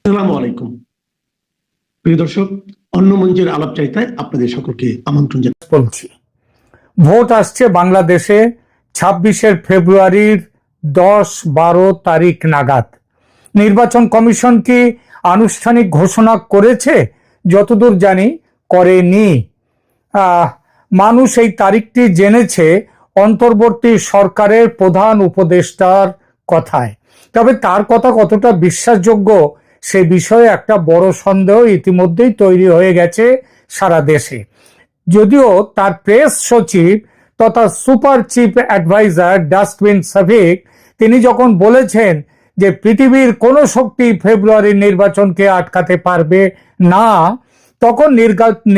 আসসালামু আলাইকুম প্রিয় দর্শক, অন্য মঞ্চের আলাপচারিতায় আপনাদের সকলকে আমন্ত্রণ জানাই। বলছি, ভোট আসছে বাংলাদেশে 26 ফেব্রুয়ারির 10-12 তারিখ নাগাদ। নির্বাচন কমিশন কি আনুষ্ঠানিক ঘোষণা করেছে? যতদূর জানি করেনি। মানুষ এই তারিখটি জেনেছে অন্তর্বর্তী সরকারের প্রধান উপদেষ্টার কথায়। তবে তার কথা কতটা বিশ্বাসযোগ্য সে বিষয়ে একটা বড় সন্দেহ ইতিমধ্যেই তৈরি হয়ে গেছে সারা দেশে। যদিও তার প্রেস সচিব তথা সুপার চিফ অ্যাডভাইজার ডাস্টবিন সাভিক তিনি যখন বলেছেন যে পৃথিবীর কোনো শক্তি ফেব্রুয়ারির নির্বাচনকে আটকাতে পারবে না, তখন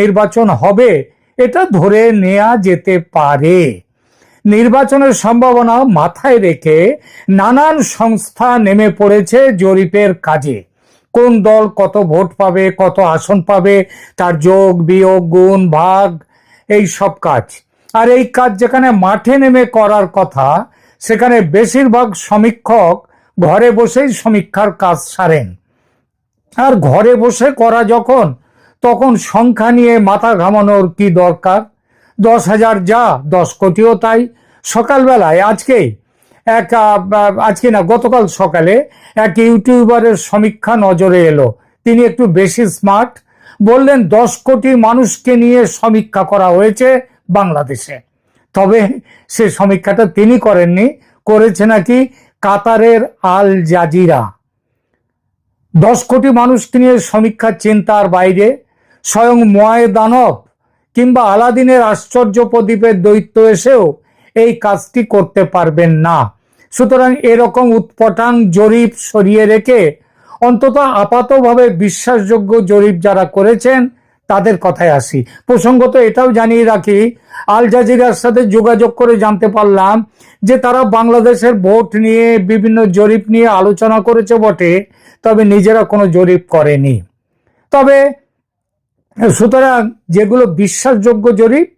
নির্বাচন হবে এটা ধরে নেওয়া যেতে পারে। নির্বাচনের সম্ভাবনা মাথায় রেখে নানান সংস্থা নেমে পড়েছে জরিপের কাজে। কোন দল কত ভোট পাবে, কত আসন পাবে, তার যোগ বিয়োগ গুণ ভাগ, এই সব কাজ। আর এই কাজ যেখানে মাঠে নেমে করার কথা, সেখানে বেশিরভাগ সমীক্ষক ঘরে বসেই সমীক্ষার কাজ সারেন। আর ঘরে বসে করা যখন, তখন সংখ্যা নিয়ে মাথা ঘামানোর কি দরকার? 10,000 যা, 10 কোটিও তাই। সকালবেলায় গতকাল সকালে এক ইউটিউবারের সমীক্ষা নজরে এলো। তিনি একটু বেশি স্মার্ট, বললেন 10 কোটি মানুষকে নিয়ে সমীক্ষা করা হয়েছে বাংলাদেশে। তবে সে সমীক্ষাটা তিনি করেননি, করেছে নাকি কাতারের আল জাজিরা। 10 কোটি মানুষকে নিয়ে সমীক্ষা চিন্তার বাইরে। স্বয়ং দানব কিংবা আলাদিনের আশ্চর্য প্রদীপের দৈত্য এসেও এই কাজটি করতে পারবেন না। সুতরাং এরকম উৎপটাং জরিপ সরিয়ে রেখে অন্তত আপাতভাবে বিশ্বাসযোগ্য জরিপ যারা করেছেন তাদের কথায় আসি। প্রসঙ্গত এটাও জানিয়ে রাখি, আল জাজিরার সাথে যোগাযোগ করে জানতে পারলাম যে তারা বাংলাদেশের ভোট নিয়ে বিভিন্ন জরিপ নিয়ে আলোচনা করেছে বটে, তবে নিজেরা কোনো জরিপ করেনি। তবে সুতরাং যেগুলো বিশ্বাসযোগ্য জরিপ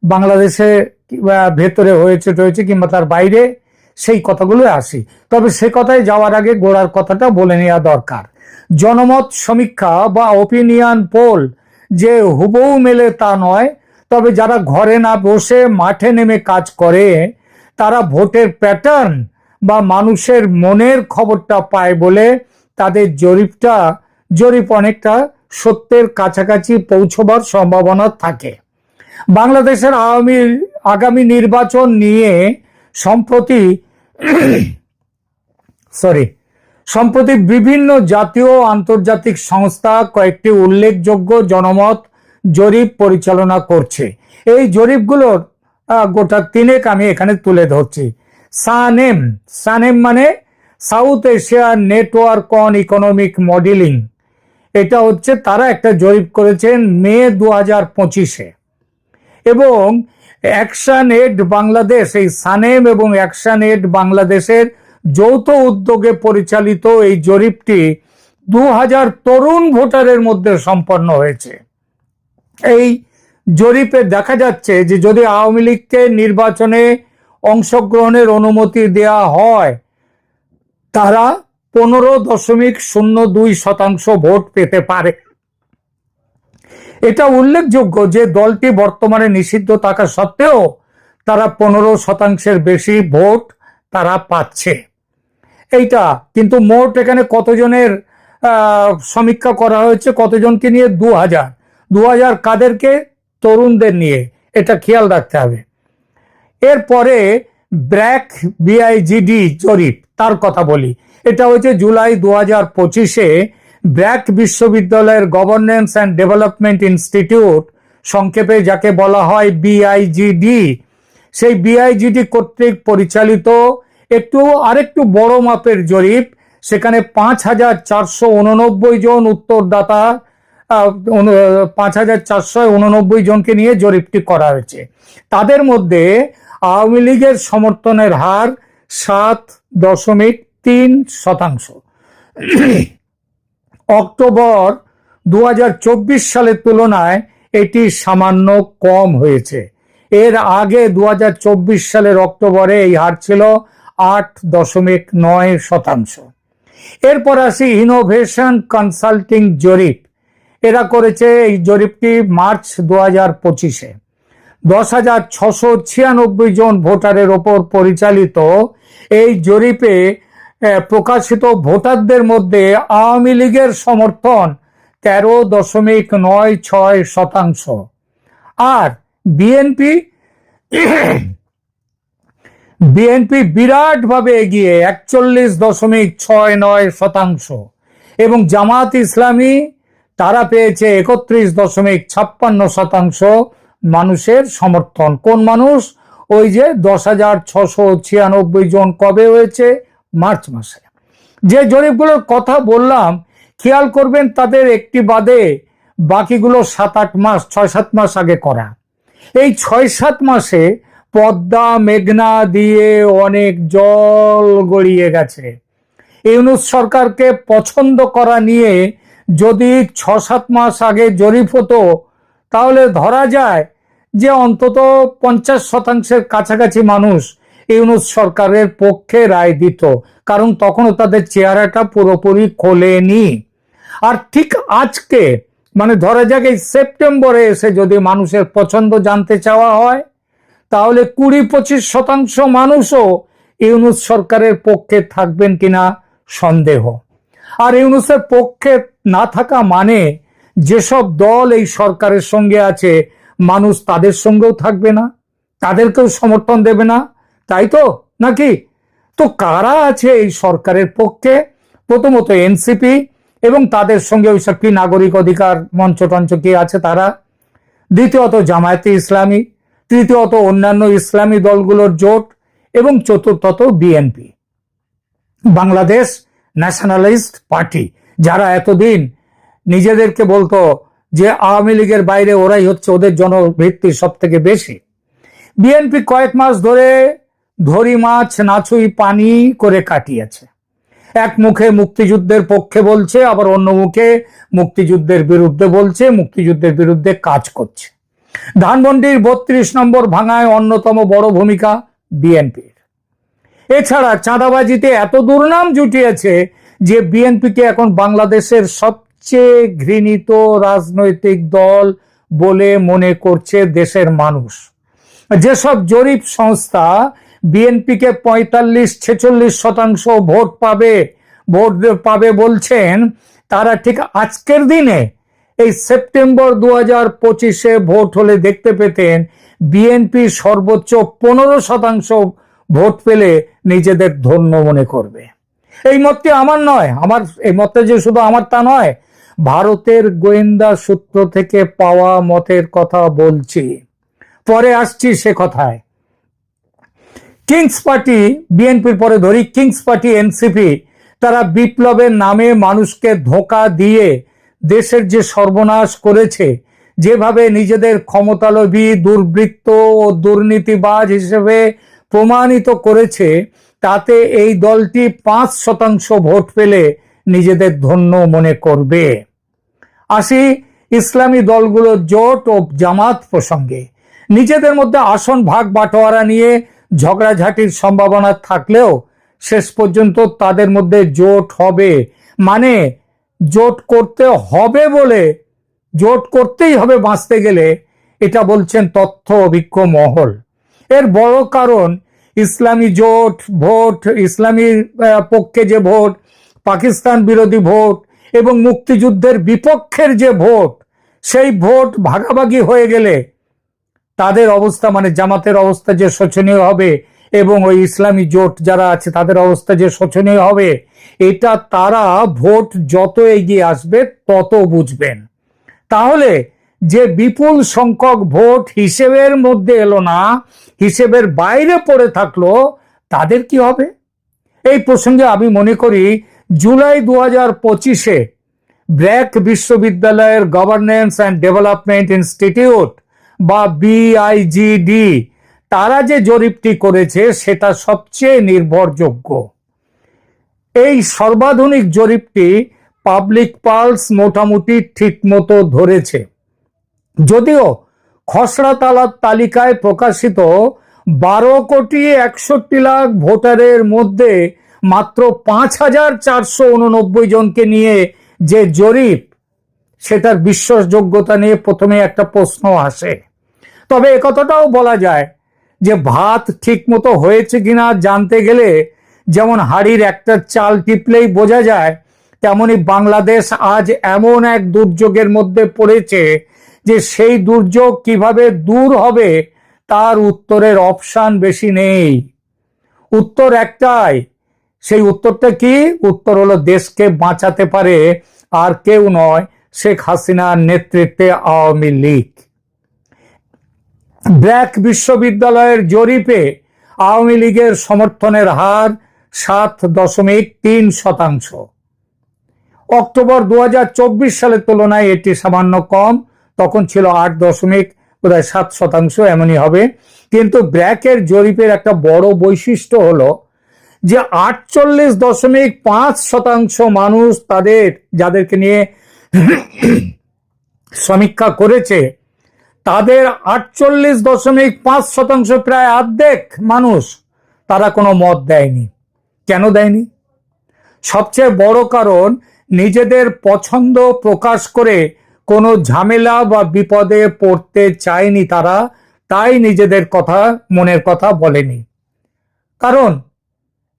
বাংলাদেশে ভেতরে হয়েছে কিংবা তার বাইরে, সেই কথাগুলো আসি। তবে সে কথায় যাওয়ার আগে গোড়ার কথাটা বলে নেওয়া দরকার। জনমত সমীক্ষা বা ওপিনিয়ন পোল যে হুবহু মেলে তা নয়, তবে যারা ঘরে না বসে মাঠে নেমে কাজ করে তারা ভোটের প্যাটার্ন বা মানুষের মনের খবরটা পায় বলে তাদের জরিপ অনেকটা সত্যের কাছাকাছি পৌঁছবার সম্ভাবনা থাকে। বাংলাদেশের আগামী নির্বাচন নিয়ে সম্প্রতি বিভিন্ন জাতীয় ও আন্তর্জাতিক সংস্থা কয়েকটি উল্লেখযোগ্য জনমত জরিপ পরিচালনা করছে। এই জরিপগুলোর গোটা তিনেক আমি এখানে তুলে ধরছি। সানেম মানে south Asia network on economic modelling. এটা হচ্ছে তারা একটা জরিপ করেছেন মে 2025-এ। এবং অ্যাকশন এড বাংলাদেশ, এই সানেম এবং অ্যাকশন এড বাংলাদেশের যৌথ উদ্যোগে পরিচালিত এই জরিপটি 2000 তরুণ ভোটারের মধ্যে সম্পন্ন হয়েছে। এই জরিপে দেখা যাচ্ছে যে যদি আওয়ামী লীগকে নির্বাচনে অংশগ্রহণের অনুমতি দেয়া হয়, তারা 15.02% ভোট পেতে পারে। এটা উল্লেখযোগ্য যে দলটি বর্তমানে নিষিদ্ধ থাকা সত্ত্বেও তারা 15%-এর বেশি ভোট তারা পাচ্ছে। এইটা কিন্তু মোট এখানে কতজনের সমীক্ষা করা হয়েছে, কতজনকে নিয়ে? 2000 কাদেরকে? তরুণদের নিয়ে। এটা খেয়াল রাখতে হবে। এরপরে ব্র্যাক বিআইজিডি জরিপ, তার কথা বলি। এটা হচ্ছে জুলাই 2025-এ ব্র্যাক বিশ্ববিদ্যালয়ের গভর্নেন্স অ্যান্ড ডেভেলপমেন্ট ইনস্টিটিউট, সংক্ষেপে যাকে বলা হয় বিআইজিডি, সেই বিআইজিডি কর্তৃক পরিচালিত আরেকটু বড় মাপের জরিপ। সেখানে 5489 জন উত্তরদাতা, 5489 জনকে নিয়ে জরিপটি করা হয়েছে। তাদের মধ্যে আওয়ামী লীগের সমর্থনের হার 7.3%। অক্টোবর 2024 সালের তুলনায় এটি সামান্য কম হয়েছে। এর আগে 2024 সালের অক্টোবরে এই হার ছিল 8.9%। এরপর আসি ইনোভেশন কনসাল্টিং জরিপ। এরা করেছে এই জরিপটি মার্চ 2025-এ। 10,696 জন ভোটারের ওপর পরিচালিত এই জরিপে প্রকাশিত ভোটারদের মধ্যে আওয়ামী লীগের সমর্থন 13.96%। আর বিএনপি বিরাটভাবে এগিয়ে 41.69%। এবং জামাত ইসলামী তারা পেয়েছে 31.56% মানুষের সমর্থন। কোন মানুষ? ওই যে 10,696 জন কবে হয়েছে? মার্চ মাসে। যে জরিপগুলোর কথা বললাম, খেয়াল করবেন তাদের একটি বাদে বাকিগুলো 7-8 মাস, 6-7 মাস আগে করা। এই 6-7 মাসে পদ্মা মেঘনা দিয়ে অনেক জল গড়িয়ে গেছে। ইউনূস সরকারকে পছন্দ করা নিয়ে যদি 6-7 মাস আগে জরিপ হতো, তাহলে ধরা যায় যে অন্তত 50% কাছাকাছি মানুষ ইউনূস সরকারের পক্ষে রায় দিত, কারণ তখনও তাদের চেহারাটা পুরোপুরি খোলেনি। আর ঠিক আজকে, মানে ধরা যাক এই সেপ্টেম্বরে এসে যদি মানুষের পছন্দ জানতে চাওয়া হয়, তাহলে 20-25% মানুষও ইউনূস সরকারের পক্ষে থাকবেন কিনা সন্দেহ। আর ইউনূসের পক্ষে না থাকা মানে যেসব দল এই সরকারের সঙ্গে আছে, মানুষ তাদের সঙ্গেও থাকবে না, তাদেরকেও সমর্থন দেবে না, তাই তো নাকি? তো কারা আছে এই সরকারের পক্ষে? প্রথমত এনসিপি এবং তাদের সঙ্গে ওইসব কি নাগরিক অধিকার মঞ্চ টঞ্চ কি আছে তারা। দ্বিতীয়ত জামায়াতে ইসলামী, তৃতীয়ত অন্যান্য ইসলামী দলগুলোর জোট, এবং চতুর্থত বিএনপি, বাংলাদেশ ন্যাশনালিস্ট পার্টি, যারা এতদিন নিজেদেরকে বলতো যে আওয়ামী লীগের বাইরে ওরাই হচ্ছে ওদের জনভিত্তি সব থেকে বেশি। বিএনপি কয়েক মাস ধরে ধরি মাছ নাছুই পানি করে কাটিয়েছে। এক মুখে মুক্তিযুদ্ধের পক্ষে বলছে, আবার অন্য মুখে মুক্তিযুদ্ধের বিরুদ্ধে বলছে, মুক্তিযুদ্ধের বিরুদ্ধে কাজ করছে। ধানমন্ডির 32 নম্বর ভাঙায় অন্যতম বড় ভূমিকা বিএনপির। এছাড়া চাঁদাবাজিতে এত দুর্নাম জুটিয়েছে যে বিএনপিকে এখন বাংলাদেশের সবচেয়ে ঘৃণিত রাজনৈতিক দল বলে মনে করছে দেশের মানুষ। যেসব জরিপ সংস্থা বিএনপিকে 45-46% ভোট পাবে বলছেন, তারা ঠিক আজকের দিনে এই সেপ্টেম্বর 2025-এ ভোট হলে দেখতে পেতেন বিএনপি সর্বোচ্চ 15% ভোট পেলে নিজেদের ধন্য মনে করবে। এই মতটি আমার নয়, এই মতটা যে শুধু আমার তা নয়, ভারতের গোয়েন্দা সূত্র থেকে পাওয়া মতের কথা বলছি, পরে আসছি সে কথায়। কিংস পার্টি, বিএনপির পরে ধরি কিংস পার্টি এনসিপি, তারা বিপ্লবের নামে মানুষকে ধোঁকা দিয়ে দেশের যে সর্বনাশ করেছে, যেভাবে নিজেদের ক্ষমতালোভী, দুর্বৃত্ত ও দুর্নীতিবাজ হিসেবে প্রমাণিত করেছে, তাতে এই দলটি 5% ভোট পেলে নিজেদের ধন্য মনে করবে। আসি ইসলামী দলগুলোর জোট ও জামাত প্রসঙ্গে। নিজেদের মধ্যে আসন ভাগ বাটোয়ারা নিয়ে ঝগড়াঝাটির সম্ভাবনা থাকলেও শেষ পর্যন্ত তাদের মধ্যে জোট হবে, মানে জোট করতে হবে বলে, জোট করতেই হবে বাঁচতে গেলে, এটা বলছেন তথ্য অভিজ্ঞ মহল। এর বড় কারণ ইসলামী জোট ভোট, ইসলামীর পক্ষে যে ভোট, পাকিস্তান বিরোধী ভোট এবং মুক্তিযুদ্ধের বিপক্ষের যে ভোট, সেই ভোট ভাগাভাগি হয়ে গেলে তাদের অবস্থা, মানে জামাতের অবস্থা যে শোচনীয় হবে এবং ওই ইসলামী জোট যারা আছে তাদের অবস্থা যে শোচনীয় হবে, এটা তারা ভোট যত এগিয়ে আসবে তত বুঝবেন। তাহলে যে বিপুল সংখ্যক ভোট হিসেবের মধ্যে এলো না, হিসেবের বাইরে পড়ে থাকলো, তাদের কি হবে? এই প্রসঙ্গে আমি মনে করি জুলাই 2025-এ ব্র্যাক বিশ্ববিদ্যালয়ের গভর্নেন্স অ্যান্ড ডেভেলপমেন্ট ইনস্টিটিউট বা BIGD, তারা যে জরিপটি করেছে সেটা সবচেয়ে নির্ভরযোগ্য। এই সর্বাধুনিক জরিপটি পাবলিক পালস মোটামুটি ঠিক মতো ধরেছে, যদিও খসড়া তালিকায় প্রকাশিত 12,61,00,000 ভোটারের মধ্যে মাত্র 5,489 জনকে নিয়ে যে জরিপ, সেটার বিশ্বাসযোগ্যতা নিয়ে প্রথমে একটা প্রশ্ন আসে। তবে একথাটাও বলা যায় যে ভাত ঠিক মতো হয়েছে কিনা জানতে গেলে যেমন হাড়ির একটা চাল টিপলেই বোঝা যায়, তেমনি বাংলাদেশ আজ এমন এক দুর্যোগের মধ্যে পড়েছে যে সেই দুর্যোগ কিভাবে দূর হবে তার উত্তরের অপশন বেশি নেই। উত্তর একটাই, সেই উত্তরটা কি? উত্তর হলো দেশকে বাঁচাতে পারে আর কেউ নয়, শেখ হাসিনার নেতৃত্বে আওয়ামী লীগ। ব্র্যাক বিশ্ববিদ্যালয়ের জরিপে আওয়ামী লীগের সমর্থনের হার 7.3%। অক্টোবর 2024 সালের তুলনায় এটি সামান্য কম, তখন ছিল 8.7%, এমনই হবে। কিন্তু ব্র্যাকের জরিপের একটা বড় বৈশিষ্ট্য হলো যে 48.5% মানুষ যাদেরকে নিয়ে সমীক্ষা করেছে, তাদের 48.5%, প্রায় অর্ধেক মানুষ, তারা কোনো মত দেয়নি। কেন দেয়নি? সবচেয়ে বড় কারণ, নিজেদের পছন্দ প্রকাশ করে কোনো ঝামেলা বা বিপদে পড়তে চায়নি তারা, তাই নিজেদের কথা, মনের কথা বলেনি। কারণ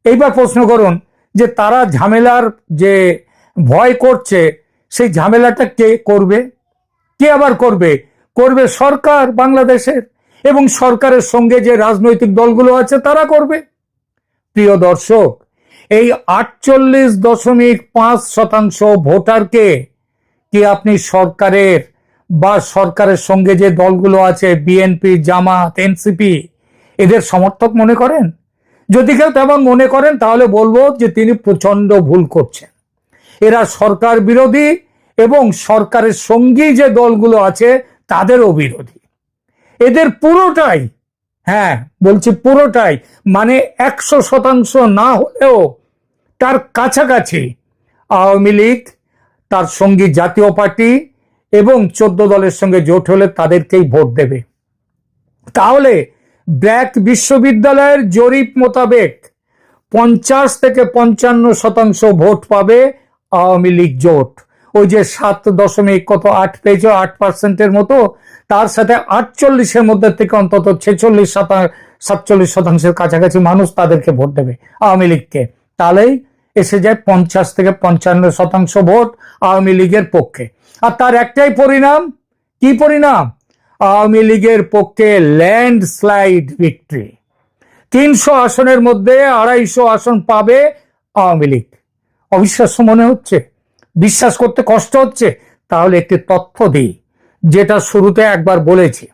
এইবার প্রশ্ন করুন যে তারা ঝামেলার যে ভয় করছে, সেই ঝামেলাটা কে করবে? কে আবার করবে? করবে সরকার বাংলাদেশের, এবং সরকারের সঙ্গে যে রাজনৈতিক দলগুলো আছে তারা করবে। প্রিয় দর্শক, এই 48.5% ভোটারকে কি আপনি সরকারের বা সরকারের সঙ্গে যে দলগুলো আছে, বিএনপি, জামাত, এনসিপি, এদের সমর্থক মনে করেন? যদি কেউ তেমন মনে করেন তাহলে বলবো যে তিনি প্রচন্ড ভুল করছেন। এরা সরকার বিরোধী এবং সরকারের সঙ্গী যে দলগুলো আছে তাদেরও বিরোধী। এদের পুরোটাই, হ্যাঁ বলছি পুরোটাই, মানে 100% না হলেও তার কাছাকাছি আওয়ামী লীগ, তার সঙ্গী জাতীয় পার্টি এবং 14 দলের সঙ্গে জোট হলে তাদেরকেই ভোট দেবে। তাহলে ব্র্যাক বিশ্ববিদ্যালয়ের জরিপ মোতাবেক 50 থেকে 55% ভোট পাবে আওয়ামী লীগ জোট। ওই যে 7.8 পেয়েছে, 8%-এর মতো, তার সাথে 48-এর মধ্যে থেকে অন্তত 46-47%-এর কাছাকাছি মানুষ তাদেরকে ভোট দেবে, আওয়ামী লীগকে। তাহলেই এসে যায় 50 থেকে 55% ভোট আওয়ামী লীগের পক্ষে। আর তার একটাই পরিণাম, কি পরিণাম? আওয়ামী লীগের পক্ষে ল্যান্ডস্লাইড ভিক্টরি। 300 আসনের মধ্যে 250 আসন পাবে আওয়ামী লীগ। অবিশ্বাস্য মনে হচ্ছে? বিশ্বাস করতে কষ্ট হচ্ছে? তাহলে একটি তথ্য দিই, যেটা শুরুতে একবার বলেছি।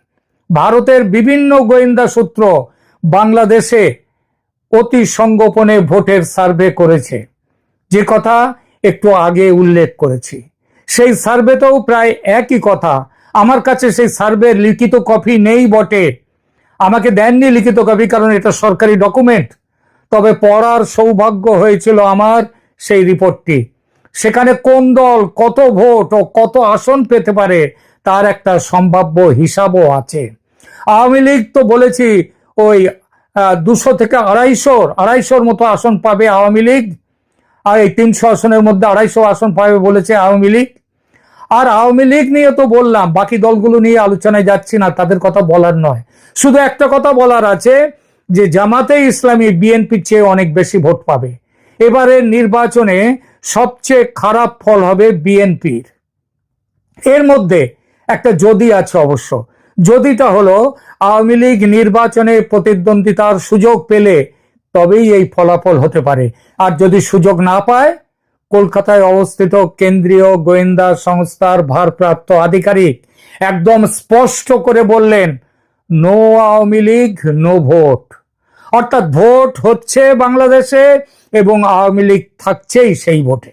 ভারতের বিভিন্ন গোয়েন্দা সূত্র বাংলাদেশে অতি সংগোপনে ভোটের সার্ভে করেছে, যে কথা একটু আগে উল্লেখ করেছি। সেই সার্ভেতেও প্রায় একই কথা। আমার কাছে সেই সার্ভের লিখিত কপি নেই বটে, আমাকে দেননি লিখিত কপি, কারণ এটা সরকারি ডকুমেন্ট। তবে পড়ার সৌভাগ্য হয়েছিল আমার সেই রিপোর্টটি। সেখানে কোন দল কত ভোট ও কত আসন পেতে পারে তার একটা সম্ভাব্য হিসাবও আছে। আওয়ামী লীগ তো বলেছি ওই 200 থেকে 250-250-র মতো আসন পাবে আওয়ামী লীগ, আর এই 300 আসনের মধ্যে 250 আসন পাবে বলেছে আওয়ামী লীগ। আর আওয়ামী লীগ নিয়ে তো বললাম, বাকি দলগুলো নিয়ে আলোচনায় যাচ্ছি না, তাদের কথা বলার নয়। শুধু একটা কথা বলার আছে যে জামাতে ইসলামী বিএনপির চেয়ে অনেক বেশি ভোট পাবে। এবারের নির্বাচনে সবচেয়ে খারাপ ফল হবে বিএনপির। এর মধ্যে একটা যদি আছে অবশ্য। যদিটা হলো আওয়ামী লীগ নির্বাচনে প্রতিদ্বন্দ্বিতার সুযোগ পেলে তবেই এই ফলাফল হতে পারে। আর যদি সুযোগ না পায়, কলকাতায় অবস্থিত কেন্দ্রীয় গোয়েন্দা সংস্থার ভারপ্রাপ্ত আধিকারিক একদম স্পষ্ট করে বললেন, no Awami League no vote. অর্থাৎ ভোট হচ্ছে বাংলাদেশে এবং আওয়ামী লীগ থাকছেই সেই ভোটে।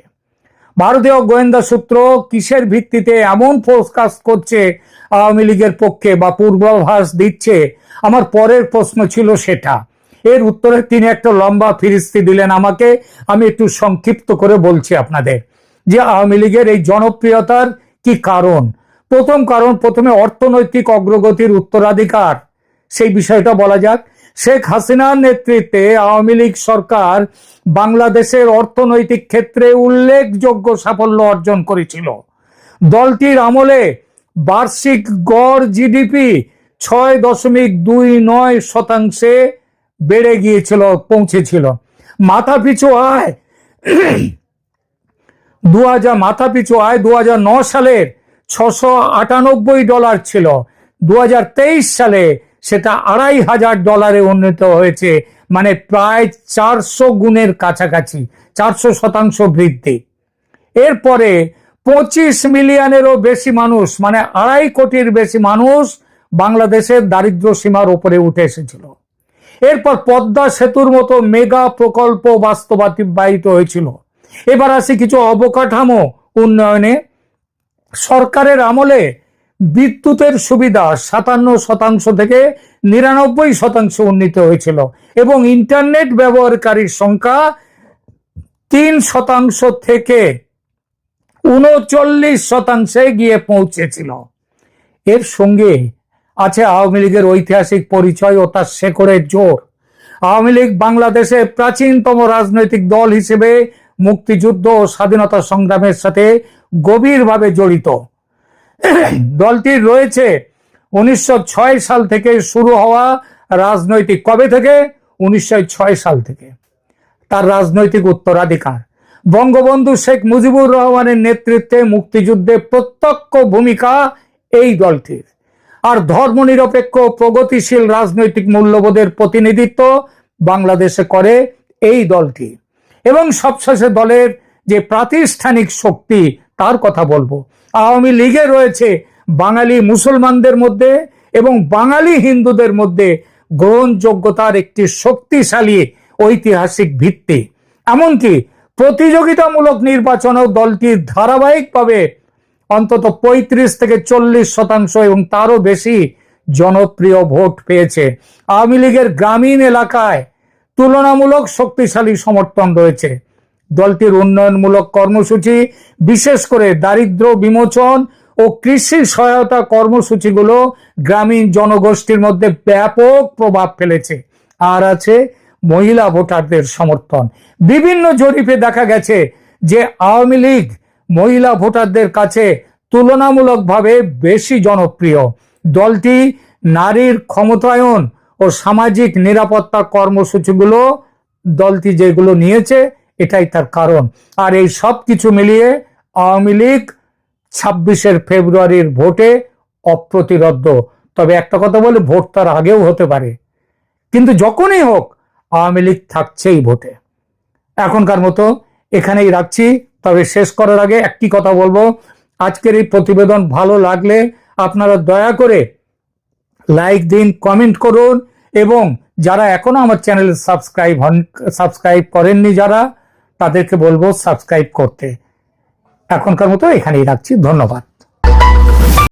ভারতীয় গোয়েন্দা সূত্র কিসের ভিত্তিতে এমন ফোরকাস্ট করছে আওয়ামী লীগের পক্ষে বা পূর্বাভাস দিচ্ছে, আমার পরের প্রশ্ন ছিল সেটা। এর উত্তরে তিনি একটা লম্বা ফিরিস্তি দিলেন আমাকে। আমি একটু সংক্ষিপ্ত করে বলছি আপনাদের যে আওয়ামী লীগের এই জনপ্রিয়তার কি কারণ। প্রথম কারণ, প্রথমে অর্থনৈতিক অগ্রগতির উত্তরাধিকার, সেই বিষয়টা বলা যাক। শেখ হাসিনার নেতৃত্বে আওয়ামী লীগ সরকার বাংলাদেশের অর্থনৈতিক ক্ষেত্রে উল্লেখযোগ্য সাফল্য অর্জন করেছিল। দলটির আমলে বার্ষিক গড় জিডিপি 6.29% বেড়ে গিয়েছিল, পৌঁছেছিল। মাথাপিছু আয় 2009 সালের $698 ছিল। 2023 সালে সেটা $2,500 উন্নীত হয়েছে, মানে প্রায় 400 গুণের কাছাকাছি, 400% বৃদ্ধি। এরপরে 25 মিলিয়নেরও বেশি মানুষ, মানে 2.5 কোটির বেশি মানুষ বাংলাদেশের দারিদ্র সীমার উপরে উঠে এসেছিল। এরপর পদ্মা সেতুর মতো মেগা প্রকল্প বাস্তবায়িত হয়েছিল। এবার আসি কিছু অবকাঠামো উন্নয়নে। সরকারের আমলে বিদ্যুতের সুবিধা 57% থেকে 99% উন্নীত হয়েছিল এবং ইন্টারনেট ব্যবহারকারীর সংখ্যা 3% থেকে 39% গিয়ে পৌঁছেছিল। এর সঙ্গে আছে আওয়ামী লীগের ঐতিহাসিক পরিচয় ও তার শেকড়ের জোর। আওয়ামী লীগ বাংলাদেশের প্রাচীনতম রাজনৈতিক দল হিসেবে মুক্তিযুদ্ধ ও স্বাধীনতা সংগ্রামের সাথে গভীরভাবে জড়িত। দলটির রয়েছে 1906 সাল থেকে শুরু হওয়া রাজনৈতিক, কবে থেকে? 1906 সাল থেকে তার রাজনৈতিক উত্তরাধিকার। বঙ্গবন্ধু শেখ মুজিবুর রহমানের নেতৃত্বে মুক্তিযুদ্ধে প্রত্যক্ষ ভূমিকা এই দলটির। আর ধর্মনিরপেক্ষ প্রগতিশীল রাজনৈতিক মূল্যবোধের প্রতিনিধিত্ব বাংলাদেশে করে এই দলটি। এবং সবশেষে দলের যে প্রাতিষ্ঠানিক শক্তি তার কথা বলবো। আওয়ামী লীগে রয়েছে বাঙালি মুসলমানদের মধ্যে এবং বাঙালি হিন্দুদের মধ্যে গ্রহণযোগ্যতার একটি শক্তিশালী ঐতিহাসিক ভিত্তি। এমনকি প্রতিযোগিতামূলক নির্বাচনেও দলটি ধারাবাহিকভাবে অন্তত 35 থেকে 40% এবং তারও বেশি জনপ্রিয় ভোট পেয়েছে। আওয়ামী লীগের গ্রামীণ এলাকায় তুলনামূলক শক্তিশালী সমর্থন রয়েছে। দলটির উন্নয়নমূলক কর্মসূচি, বিশেষ করে দারিদ্র বিমোচন ও কৃষি সহায়তা কর্মসূচিগুলো গ্রামীণ জনগোষ্ঠীর মধ্যে ব্যাপক প্রভাব ফেলেছে। আর আছে মহিলা ভোটারদের সমর্থন। বিভিন্ন জরিপে দেখা গেছে যে আওয়ামী লীগ মহিলা ভোটারদের কাছে তুলনামূলকভাবে বেশি জনপ্রিয়। দলটি নারীর ক্ষমতায়ন ও সামাজিক নিরাপত্তা কর্মসূচিগুলো দলটি যেগুলো নিয়েছে এটাই তার কারণ। আর এই সব কিছু মিলিয়ে আওয়ামী লীগ 26 ফেব্রুয়ারির ভোটে অপ্রতিরোধ্য। তবে একটা কথা বলে, ভোট তার আগেও হতে পারে, কিন্তু যখনই হোক আওয়ামী লীগ থাকছেই ভোটে। এখনকার মতো এখানেই রাখছি। তবে শেষ করার আগে একটি কথা বলবো, আজকের এই প্রতিবেদন ভালো লাগলে আপনারা দয়া করে লাইক দিন, কমেন্ট করুন এবং যারা এখনো আমার চ্যানেল সাবস্ক্রাইব করেননি যারা, তাদেরকে বলবো সাবস্ক্রাইব করতে। এখনকার মতো এখানেই রাখছি। ধন্যবাদ।